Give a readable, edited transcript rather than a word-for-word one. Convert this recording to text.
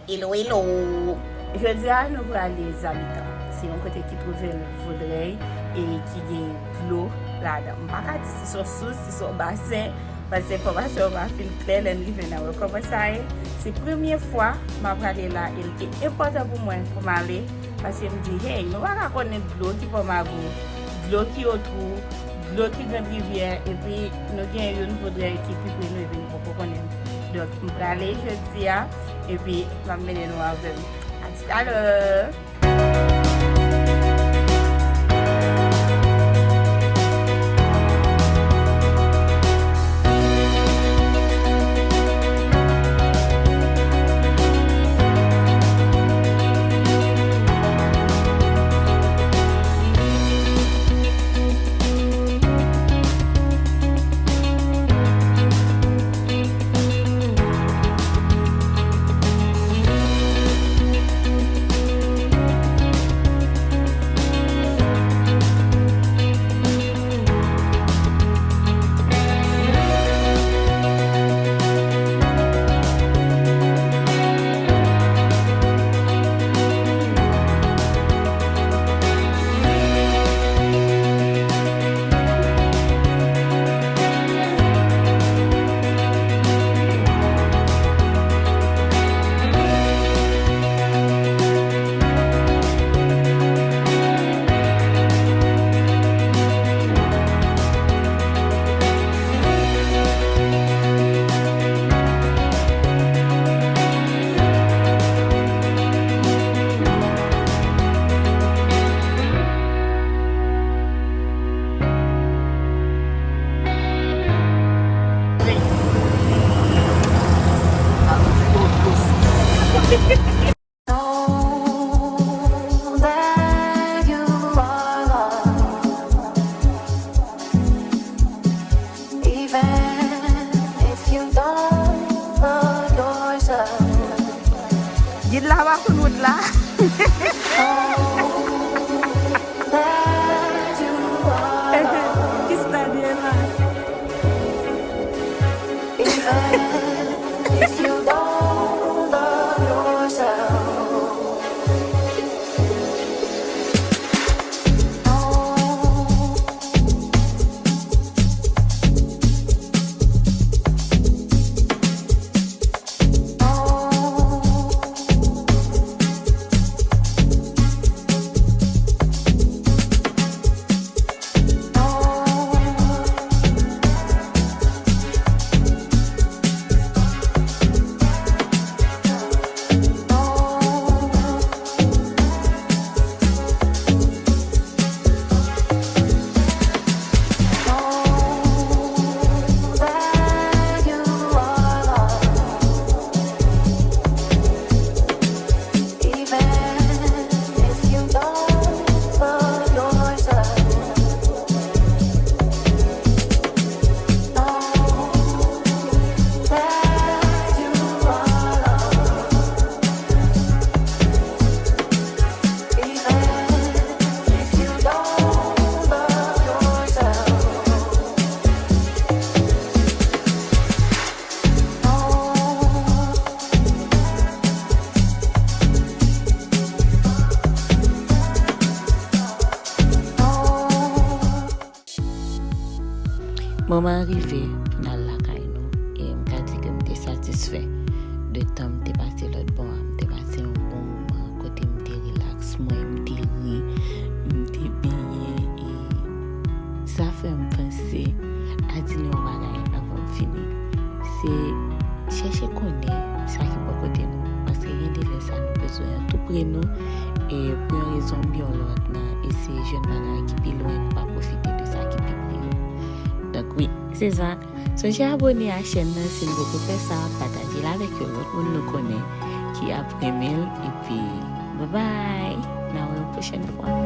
Hello. Je dis à nous pour les habitants. C'est un côté qui trouve le Vaudreuil et qui gagne de l'eau là-dedans. Je ne sais pas si c'est sous, si c'est bassin, parce que l'information va faire clair, comment ça est. C'est la première fois que je vais aller là et c'est important pour moi pour m'aller parce que je me dis, hey, je ne vais pas connaître de l'eau qui est pour ma boue, de l'eau qui est autour, de l'eau qui est dans la rivière et puis nous avons une Vaudreuil qui est plus près de nous et puis nous ne pouvons pas connaître. Donc, je vais aller jeudi et puis je vais mener nous avec. À tout à l'heure. Moment arrivé pour dans la caille nous et me dit que m'étais satisfait de temps m'étais passé l'autre bon, m'étais passé un bon moment côté m'étais relax, moi m'étais ri, m'étais bien et ça fait me penser à dire nous bagaille avant de finir. C'est chercher connaître ça qui peut côté nous parce que rien de ça nous besoin tout près nous et pour une raison bien l'autre et c'est jeune bagaille qui peut loin pas profiter de ça qui peut donc oui, c'est ça. So, j'ai abonné à la chaîne si vous pouvez faire ça, partagez-la avec l'autre monde nous connaît qui a aimé et puis bye bye. À la prochaine fois.